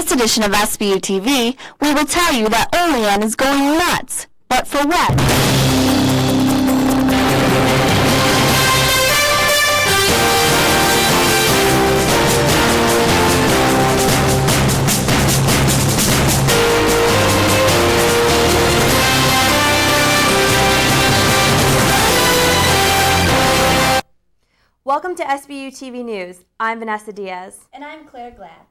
this edition of Sbu TV, we will tell you that Olean is going nuts. But for what? Welcome to Sbu TV News. I'm Vanessa Diaz. And I'm Claire Glatz.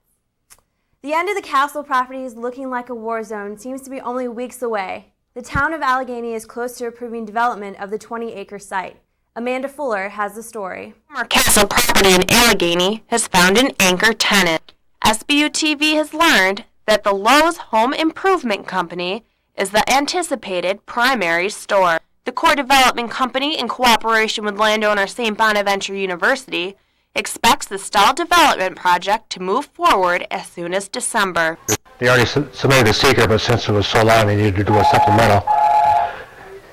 The end of the castle property is looking like a war zone seems to be only weeks away. The town of Allegheny is close to approving development of the 20-acre site. Amanda Fuller has the story. Former castle property in Allegheny has found an anchor tenant. Sbu TV has learned that the Lowe's Home Improvement Company is the anticipated primary store. The core development company, in cooperation with landowner St. Bonaventure University, expects the stalled development project to move forward as soon as December. They already submitted the seeker, but since it was so long, they needed to do a supplemental.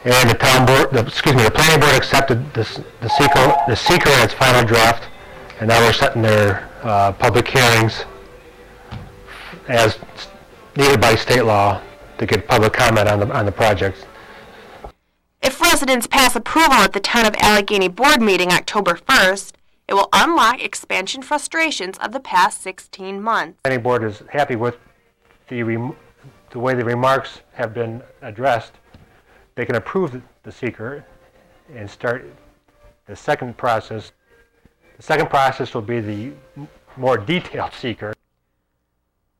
And the planning board accepted the seeker in its final draft, and now we're setting their public hearings as needed by state law to get public comment on the project. If residents pass approval at the Town of Allegheny board meeting October 1st, it will unlock expansion frustrations of the past 16 months. The planning board is happy with the way the remarks have been addressed. They can approve the seeker and start the second process. The second process will be the more detailed seeker.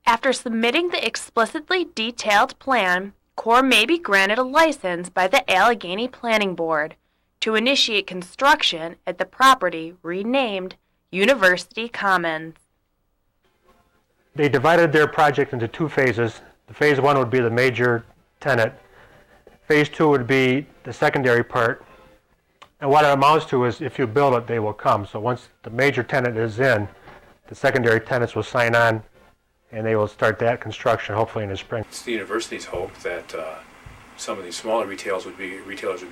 After submitting the explicitly detailed plan, Corps may be granted a license by the Allegheny Planning Board to initiate construction at the property renamed University Commons. They divided their project into two phases. Phase 1 would be the major tenant. Phase 2 would be the secondary part. And what it amounts to is if you build it, they will come. So once the major tenant is in, the secondary tenants will sign on and they will start that construction hopefully in the spring. It's the university's hope that some of these smaller retailers would be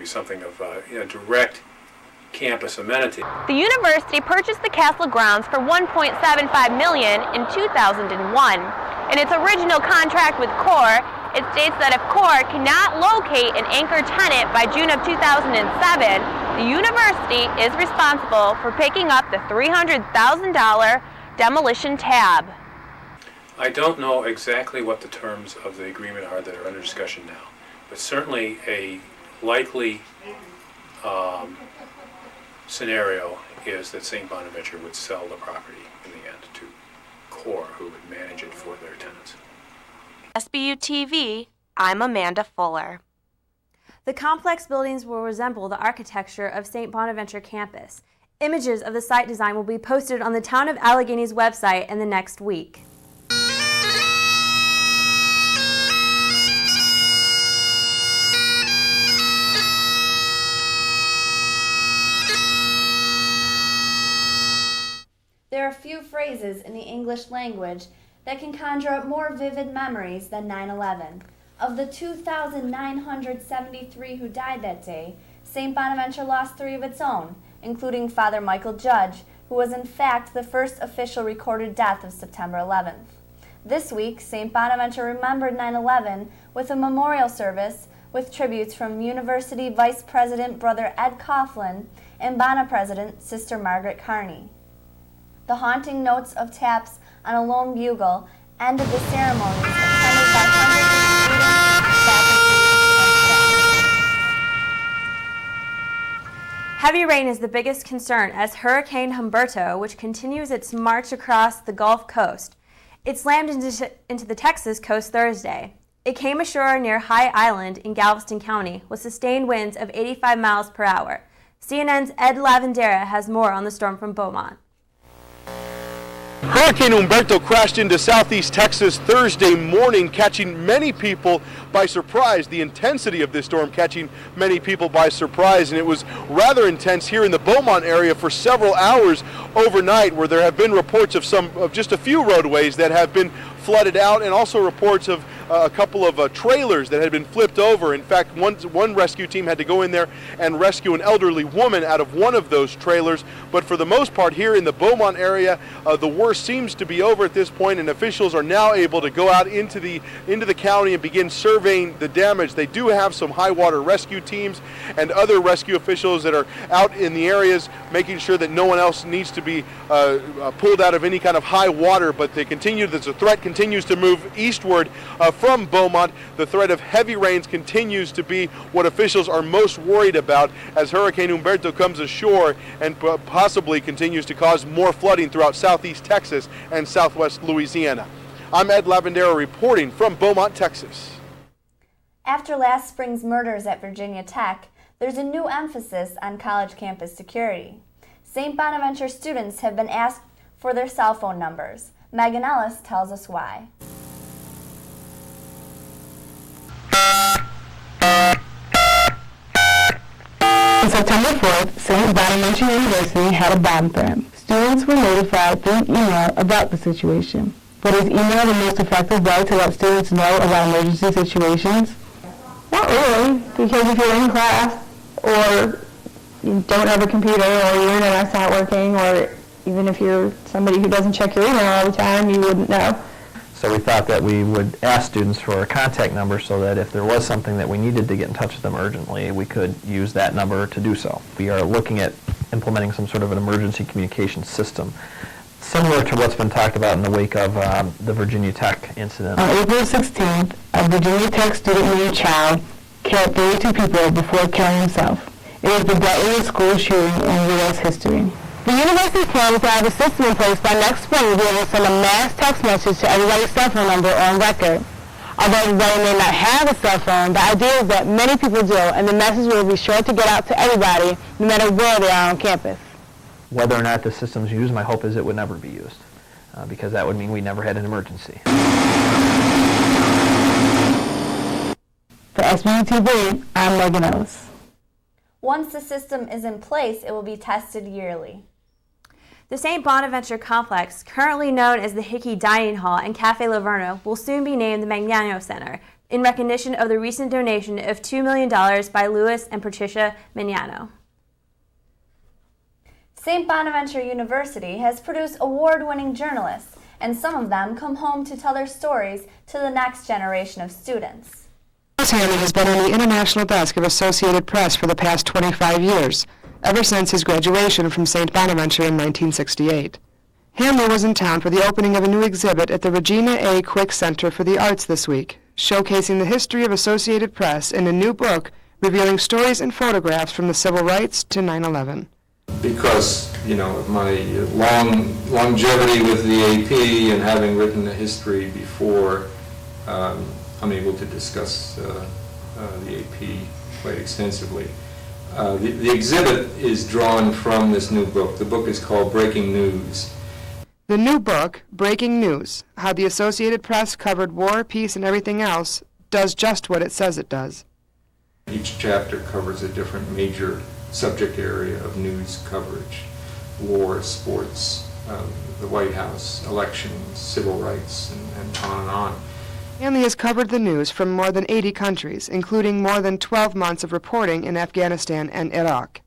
something of a direct campus amenity. The university purchased the castle grounds for $1.75 million in 2001. In its original contract with Corps, it states that if Corps cannot locate an anchor tenant by June of 2007, the university is responsible for picking up the $300,000 demolition tab. I don't know exactly what the terms of the agreement are that are under discussion now, but certainly a likely scenario is that St. Bonaventure would sell the property in the end to Corps, who would manage it for their tenants. Sbu TV, I'm Amanda Fuller. The complex buildings will resemble the architecture of St. Bonaventure campus. Images of the site design will be posted on the Town of Allegheny's website in the next week. There are few phrases in the English language that can conjure up more vivid memories than 9/11. Of the 2,973 who died that day, St. Bonaventure lost 3 of its own, including Father Michael Judge, who was in fact the first official recorded death of September 11th. This week, St. Bonaventure remembered 9/11 with a memorial service with tributes from University Vice President Brother Ed Coughlin and Bona President Sister Margaret Carney. The haunting notes of taps on a lone bugle ended the ceremonies attended by hundreds of students, faculty, and staff. Heavy rain is the biggest concern as Hurricane Alberto, which continues its march across the Gulf Coast. It slammed into the Texas coast Thursday. It came ashore near High Island in Galveston County with sustained winds of 85 miles per hour. CNN's Ed Lavendera has more on the storm from Beaumont. Hurricane Alberto crashed into southeast Texas Thursday morning, catching many people by surprise. The intensity of this storm catching many people by surprise, and it was rather intense here in the Beaumont area for several hours overnight, where there have been reports of just a few roadways that have been flooded out, and also reports of a couple of trailers that had been flipped over. In fact, one rescue team had to go in there and rescue an elderly woman out of one of those trailers. But for the most part, here in the Beaumont area, the worst seems to be over at this point, and officials are now able to go out into the county and begin surveying the damage. They do have some high water rescue teams and other rescue officials that are out in the areas making sure that no one else needs to be pulled out of any kind of high water, but the threat continues to move eastward from Beaumont. The threat of heavy rains continues to be what officials are most worried about as Hurricane Humberto comes ashore and possibly continues to cause more flooding throughout southeast Texas and southwest Louisiana. I'm Ed Lavendera reporting from Beaumont, Texas. After last spring's murders at Virginia Tech, there's a new emphasis on college campus security. St. Bonaventure students have been asked for their cell phone numbers. Meagan Ellis tells us why. On September 4th, St. Bonaventure University had a bomb threat. Students were notified through email about the situation. But is email the most effective way to let students know about emergency situations? Not really, because if you're in class or you don't have a computer or your internet's not working, or even if you're somebody who doesn't check your email all the time, you wouldn't know. So we thought that we would ask students for a contact number so that if there was something that we needed to get in touch with them urgently, we could use that number to do so. We are looking at implementing some sort of an emergency communication system, similar to what's been talked about in the wake of the Virginia Tech incident. On April 16th, a Virginia Tech student named Chow killed 32 people before killing himself. It was the deadliest school shooting in U.S. history. The university plans to have a system in place by next spring to be able to send a mass text message to everybody's cell phone number on record. Although everybody may not have a cell phone, the idea is that many people do, and the message will be sure to get out to everybody, no matter where they are on campus. Whether or not the system's used, my hope is it would never be used, because that would mean we never had an emergency. For Sbu TV, I'm Meagan Ellis. Once the system is in place, it will be tested yearly. The St. Bonaventure complex, currently known as the Hickey Dining Hall and Cafe Laverna, will soon be named the Magnano Center in recognition of the recent donation of $2 million by Louis and Patricia Magnano. St. Bonaventure University has produced award-winning journalists, and some of them come home to tell their stories to the next generation of students. Hanley has been on the international desk of Associated Press for the past 25 years, ever since his graduation from St. Bonaventure in 1968. Hanley was in town for the opening of a new exhibit at the Regina A. Quick Center for the Arts this week, showcasing the history of Associated Press in a new book revealing stories and photographs from the civil rights to 9/11. Because, my longevity with the AP and having written the history before, I'm able to discuss the AP quite extensively. The exhibit is drawn from this new book. The book is called Breaking News. The new book, Breaking News, How the Associated Press Covered War, Peace, and Everything Else, does just what it says it does. Each chapter covers a different major subject area of news coverage: war, sports, the White House, elections, civil rights, and on and on. Hanley has covered the news from more than 80 countries, including more than 12 months of reporting in Afghanistan and Iraq.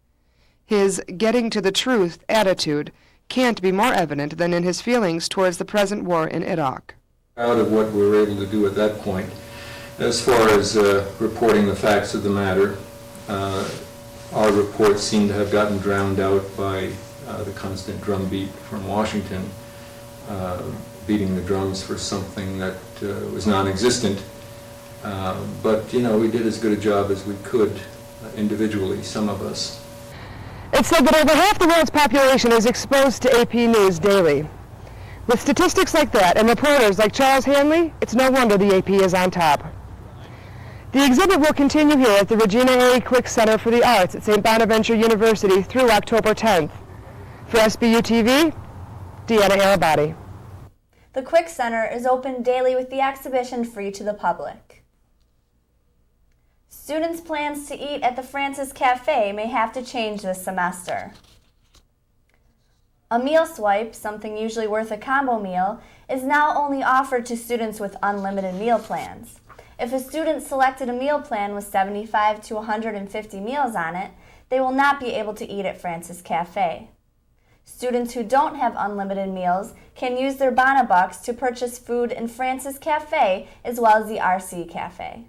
His getting to the truth attitude can't be more evident than in his feelings towards the present war in Iraq. Out of what we were able to do at that point, as far as reporting the facts of the matter, our reports seem to have gotten drowned out by the constant drumbeat from Washington, beating the drums for something that was non-existent. But, we did as good a job as we could individually, some of us. It's said that over half the world's population is exposed to AP News daily. With statistics like that and reporters like Charles Hanley, it's no wonder the AP is on top. The exhibit will continue here at the Regina A. Quick Center for the Arts at St. Bonaventure University through October 10th. For Sbu TV, DeAnna Arabaty. The Quick Center is open daily with the exhibition free to the public. Students' plans to eat at the Francis Cafe may have to change this semester. A meal swipe, something usually worth a combo meal, is now only offered to students with unlimited meal plans. If a student selected a meal plan with 75 to 150 meals on it, they will not be able to eat at Francis Cafe. Students who don't have unlimited meals can use their Bonabucks to purchase food in Francis Cafe as well as the RC Cafe.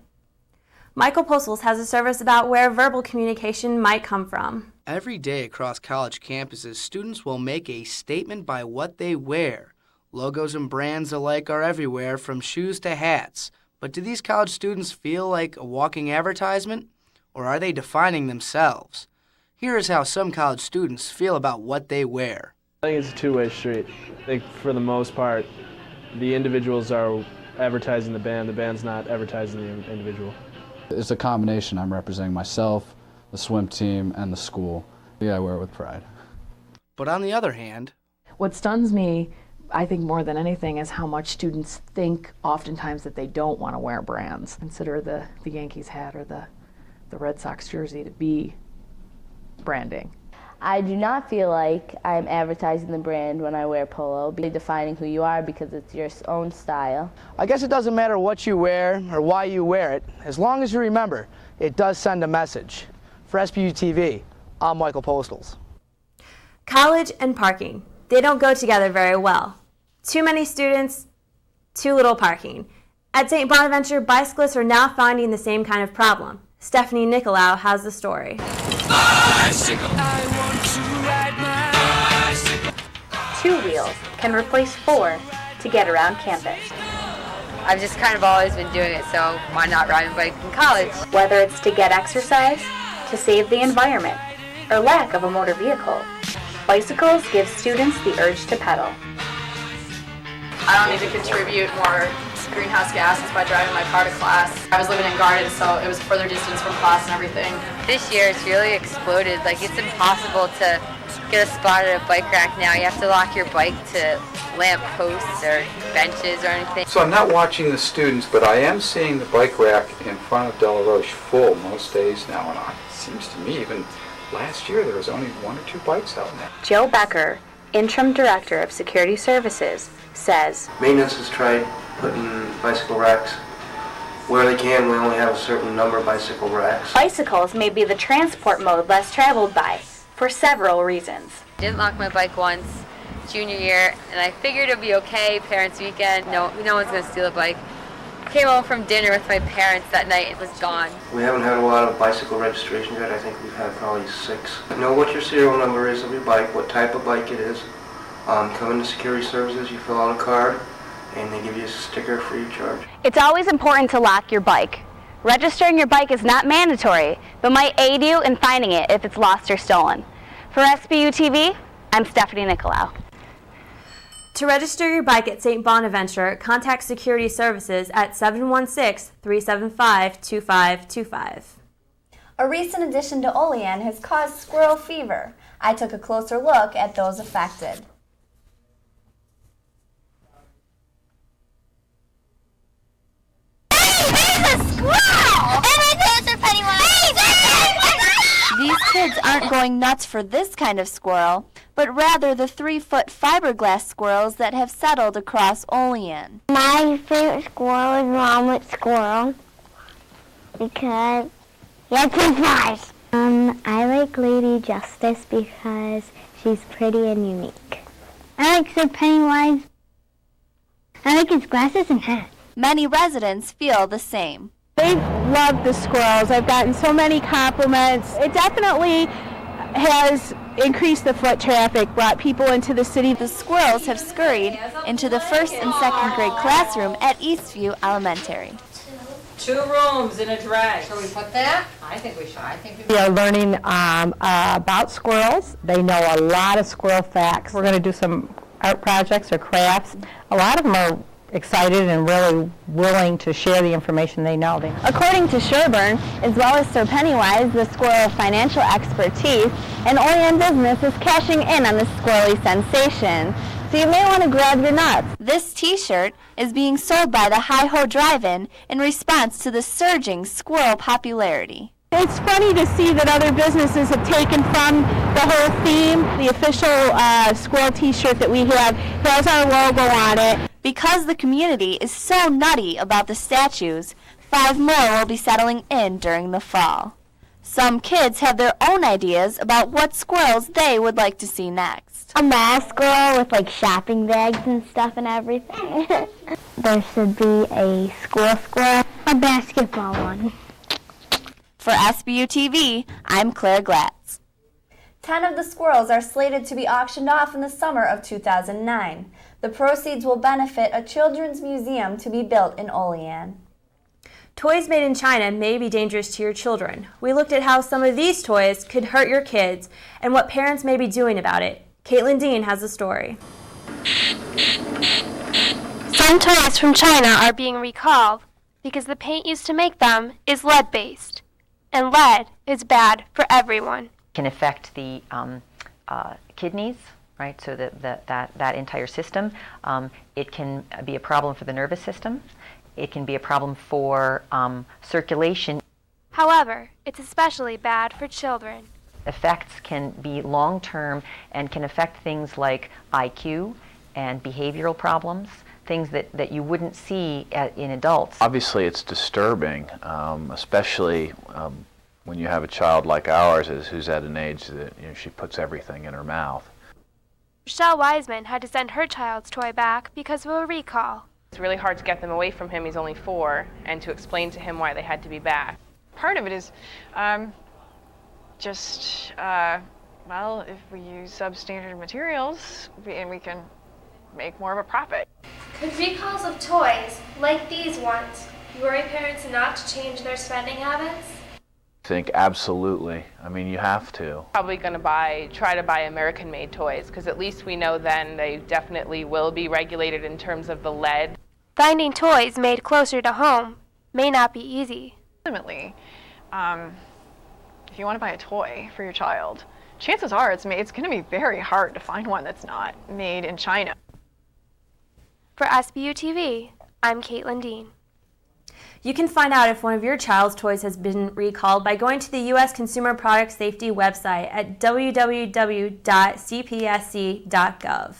Michael Postles has a service about where verbal communication might come from. Every day across college campuses, students will make a statement by what they wear. Logos and brands alike are everywhere, from shoes to hats. But do these college students feel like a walking advertisement, or are they defining themselves? Here is how some college students feel about what they wear. I think it's a two-way street. I think for the most part, the individuals are advertising the band's not advertising the individual. It's a combination. I'm representing myself, the swim team, and the school. Yeah, I wear it with pride. But on the other hand, what stuns me, I think more than anything, is how much students think oftentimes that they don't want to wear brands. Consider the Yankees hat or the Red Sox jersey to be branding. I do not feel like I'm advertising the brand when I wear polo, defining who you are because it's your own style. I guess it doesn't matter what you wear or why you wear it, as long as you remember, it does send a message. For Sbu TV, I'm Michael Postles. College and parking. They don't go together very well. Too many students, too little parking. At St. Bonaventure, bicyclists are now finding the same kind of problem. Stephanie Nikolaou has the story. Bicycle. I want to ride my bicycle. 2 wheels can replace 4 to get around campus. I've just kind of always been doing it, so why not ride a bike in college? Whether it's to get exercise, to save the environment, or lack of a motor vehicle, bicycles give students the urge to pedal. I don't need to contribute more greenhouse gases by driving my car to class. I was living in Garden, so it was a further distance from class and everything. This year it's really exploded. Like, it's impossible to get a spot at a bike rack now. You have to lock your bike to lamp posts or benches or anything. So I'm not watching the students, but I am seeing the bike rack in front of Delaroche full most days now, and it seems to me even last year there was only 1 or 2 bikes out there. Joe Becker, Interim Director of Security Services, says, Maintenance has tried putting bicycle racks where they can. We only have a certain number of bicycle racks. Bicycles may be the transport mode less traveled by, for several reasons. I didn't lock my bike once, junior year, and I figured it'd be okay, parents' weekend, no one's gonna steal a bike. Came home from dinner with my parents that night, it was gone. We haven't had a lot of bicycle registrations yet. I think we've had probably 6. Know what your serial number is of your bike, what type of bike it is. Come into Security Services, you fill out a card, and they give you a sticker free of charge. It's always important to lock your bike. Registering your bike is not mandatory, but might aid you in finding it if it's lost or stolen. For Sbu TV, I'm Stephanie Nikolaou. To register your bike at St. Bonaventure, contact Security Services at 716-375-2525. A recent addition to Olean has caused squirrel fever. I took a closer look at those affected. These kids aren't going nuts for this kind of squirrel, but rather the 3-foot fiberglass squirrels that have settled across Olean. My favorite squirrel is Omelet Squirrel because he has 2 flies. I like Lady Justice because she's pretty and unique. I like Sir Pennywise. I like his glasses and hat. Many residents feel the same. They love the squirrels. I've gotten so many compliments. It definitely has increased the foot traffic, brought people into the city. The squirrels have scurried into the 1st and 2nd grade classroom at Eastview Elementary. 2 rooms in a drag. Shall we put that? I think we should. We are learning about squirrels. They know a lot of squirrel facts. We're going to do some art projects or crafts. A lot of them are excited and really willing to share the information they know. According to Sherburne, as well as Sir Pennywise, the squirrel financial expertise, an Olean business is cashing in on this squirrely sensation. So you may want to grab your nuts. This t-shirt is being sold by the Hi-Ho Drive-In in response to the surging squirrel popularity. It's funny to see that other businesses have taken from the whole theme. The official squirrel t-shirt that we have has our logo on it. Because the community is so nutty about the statues, 5 more will be settling in during the fall. Some kids have their own ideas about what squirrels they would like to see next. A mask squirrel with like shopping bags and stuff and everything. There should be a school squirrel, a basketball one. For SBU TV, I'm Claire Glatz. 10 of the squirrels are slated to be auctioned off in the summer of 2009. The proceeds will benefit a children's museum to be built in Olean. Toys made in China may be dangerous to your children. We looked at how some of these toys could hurt your kids and what parents may be doing about it. Kaitlin Dean has the story. Some toys from China are being recalled because the paint used to make them is lead-based, and lead is bad for everyone. Can affect the kidneys, right? So that entire system. It can be a problem for the nervous system. It can be a problem for circulation. However, it's especially bad for children. Effects can be long-term and can affect things like IQ and behavioral problems, things that you wouldn't see in adults. Obviously it's disturbing, especially when you have a child like ours who's at an age that she puts everything in her mouth. Rochelle Wiseman had to send her child's toy back because of a recall. It's really hard to get them away from him. He's only 4, and to explain to him why they had to be back. Part of it is well, if we use substandard materials, and we can make more of a profit. Could recalls of toys, like these ones, worry parents not to change their spending habits? I think absolutely. I mean, you have to. Probably going to try to buy American-made toys, because at least we know then they definitely will be regulated in terms of the lead. Finding toys made closer to home may not be easy. Ultimately, if you want to buy a toy for your child, chances are it's going to be very hard to find one that's not made in China. For SBU TV, I'm Kaitlin Dean. You can find out if one of your child's toys has been recalled by going to the U.S. Consumer Product Safety website at www.cpsc.gov.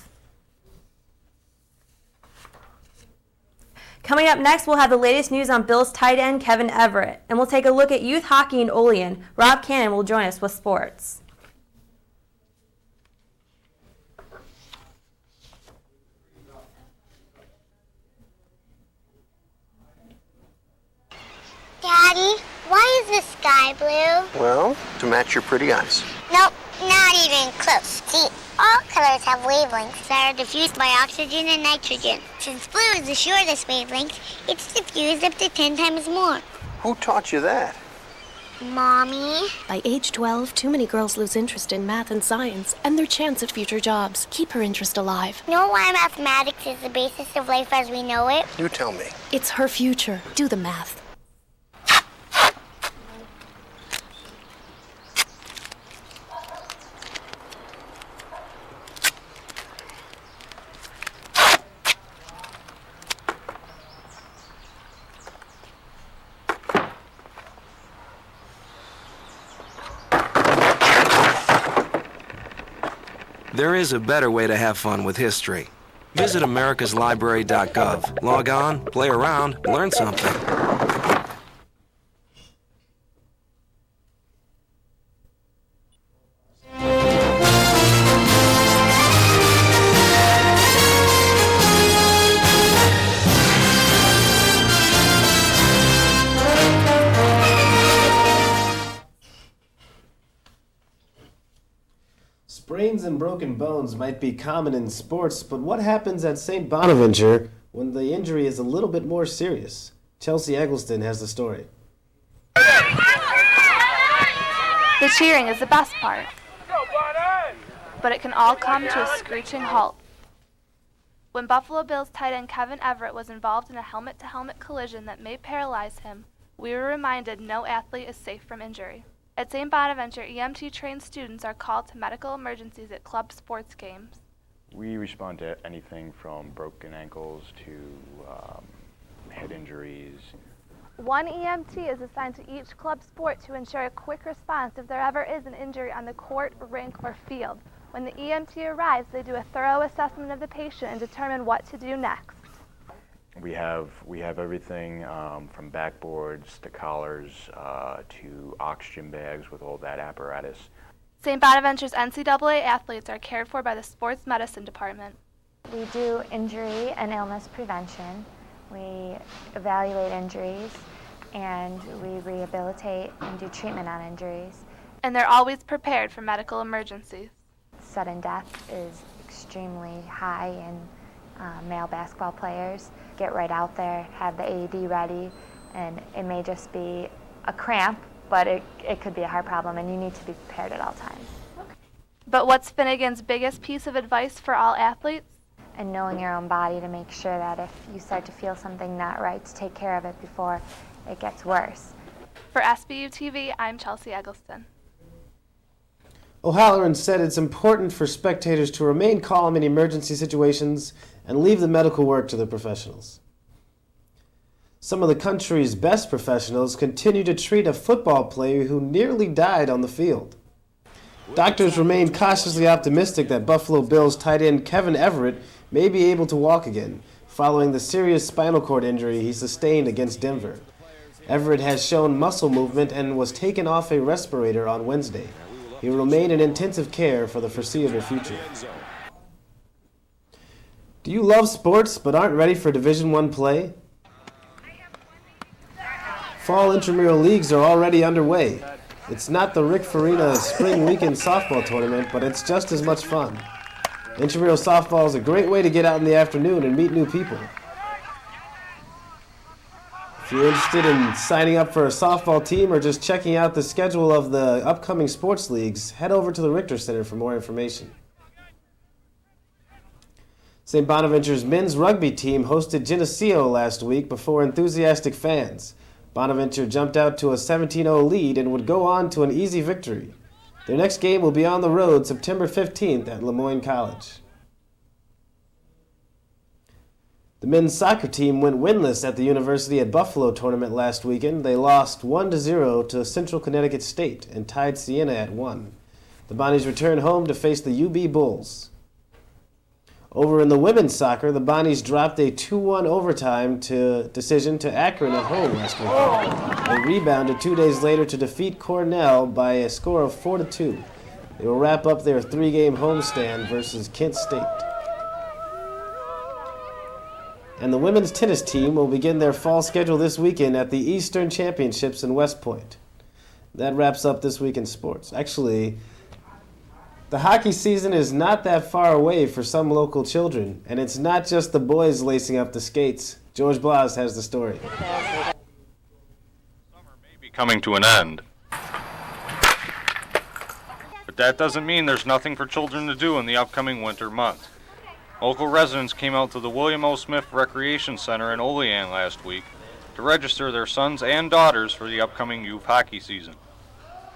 Coming up next, we'll have the latest news on Bills tight end Kevin Everett, and we'll take a look at youth hockey in Olean. Rob Cannon will join us with sports. Daddy, why is the sky blue? Well, to match your pretty eyes. Nope, not even close. See, all colors have wavelengths that are diffused by oxygen and nitrogen. Since blue is the shortest wavelength, it's diffused up to 10 times more. Who taught you that? Mommy? By age 12, too many girls lose interest in math and science and their chance at future jobs. Keep her interest alive. Know why mathematics is the basis of life as we know it? You tell me. It's her future. Do the math. There is a better way to have fun with history. Visit americaslibrary.gov. Log on, play around, learn something. Sprains and broken bones might be common in sports, but what happens at St. Bonaventure when the injury is a little bit more serious? Chelsea Eggleston has the story. The cheering is the best part, but it can all come to a screeching halt. When Buffalo Bills tight end Kevin Everett was involved in a helmet-to-helmet collision that may paralyze him, we were reminded no athlete is safe from injury. At St. Bonaventure, EMT-trained students are called to medical emergencies at club sports games. We respond to anything from broken ankles to head injuries. One EMT is assigned to each club sport to ensure a quick response if there ever is an injury on the court, rink, or field. When the EMT arrives, they do a thorough assessment of the patient and determine what to do next. We have everything from backboards to collars to oxygen bags with all that apparatus. St. Bonaventure's NCAA athletes are cared for by the Sports Medicine Department. We do injury and illness prevention. We evaluate injuries and we rehabilitate and do treatment on injuries. And they're always prepared for medical emergencies. Sudden death is extremely high in male basketball players. Get right out there, have the AED ready, and it may just be a cramp, but it could be a heart problem, and you need to be prepared at all times. But what's Finnegan's biggest piece of advice for all athletes? And knowing your own body to make sure that if you start to feel something not right, to take care of it before it gets worse. For SBU TV, I'm Chelsea Eggleston. O'Halloran said it's important for spectators to remain calm in emergency situations and leave the medical work to the professionals. Some of the country's best professionals continue to treat a football player who nearly died on the field. Doctors remain cautiously optimistic that Buffalo Bills tight end Kevin Everett may be able to walk again, following the serious spinal cord injury he sustained against Denver. Everett has shown muscle movement and was taken off a respirator on Wednesday. He will remain in intensive care for the foreseeable future. Do you love sports but aren't ready for Division I play? Fall intramural leagues are already underway. It's not the Rick Farina Spring Weekend Softball Tournament, but it's just as much fun. Intramural softball is a great way to get out in the afternoon and meet new people. If you're interested in signing up for a softball team or just checking out the schedule of the upcoming sports leagues, head over to the Richter Center for more information. St. Bonaventure's men's rugby team hosted Geneseo last week before enthusiastic fans. Bonaventure jumped out to a 17-0 lead and would go on to an easy victory. Their next game will be on the road September 15th at Lemoyne College. The men's soccer team went winless at the University at Buffalo tournament last weekend. They lost 1-0 to Central Connecticut State and tied Siena at 1. The Bonnies return home to face the UB Bulls. Over in the women's soccer, the Bonnies dropped a 2-1 overtime decision to Akron at home last weekend. They rebounded 2 days later to defeat Cornell by a score of 4-2. They will wrap up their 3-game homestand versus Kent State. And the women's tennis team will begin their fall schedule this weekend at the Eastern Championships in West Point. That wraps up this week in sports. Actually, the hockey season is not that far away for some local children, and it's not just the boys lacing up the skates. George Blas has the story. Summer may be coming to an end. But that doesn't mean there's nothing for children to do in the upcoming winter months. Local residents came out to the William O. Smith Recreation Center in Olean last week to register their sons and daughters for the upcoming youth hockey season.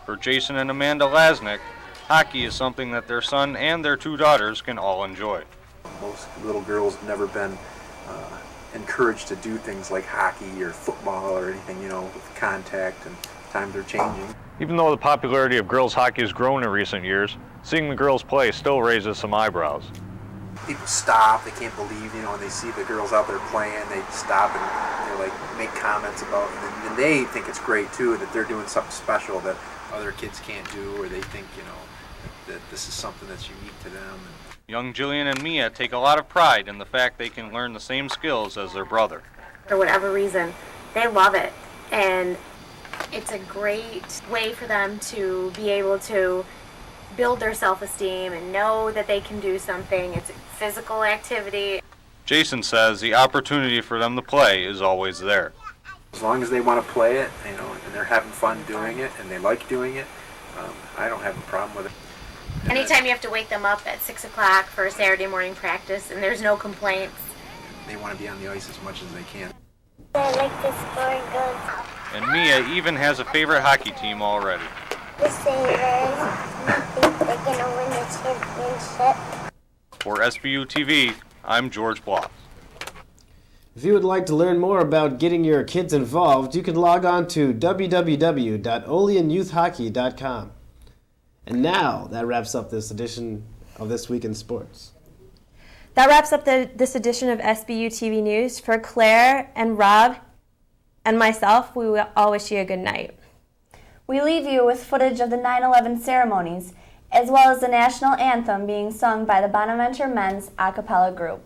For Jason and Amanda Lasnik, hockey is something that their son and their 2 daughters can all enjoy. Most little girls have never been encouraged to do things like hockey or football or anything, with contact, and times are changing. Even though the popularity of girls hockey has grown in recent years, seeing the girls play still raises some eyebrows. People stop, they can't believe, when they see the girls out there playing, they stop and make comments about it. And they think it's great too, that they're doing something special that other kids can't do, or they think, that this is something that's unique to them. Young Jillian and Mia take a lot of pride in the fact they can learn the same skills as their brother. For whatever reason, they love it. And it's a great way for them to be able to build their self-esteem and know that they can do something. It's a physical activity. Jason says the opportunity for them to play is always there. As long as they want to play it, and they're having fun doing it, and they like doing it, I don't have a problem with it. Anytime you have to wake them up at 6 o'clock for a Saturday morning practice and there's no complaints. They want to be on the ice as much as they can. I like to score goals. And Mia even has a favorite hockey team already. The Sabres. I think they're going to win the championship. For SBU TV, I'm George Blas. If you would like to learn more about getting your kids involved, you can log on to www.oleanyouthhockey.com. And now, that wraps up this edition of This Week in Sports. That wraps up this edition of SBU TV News. For Claire and Rob and myself, we will all wish you a good night. We leave you with footage of the 9/11 ceremonies, as well as the national anthem being sung by the Bonaventure men's a cappella group.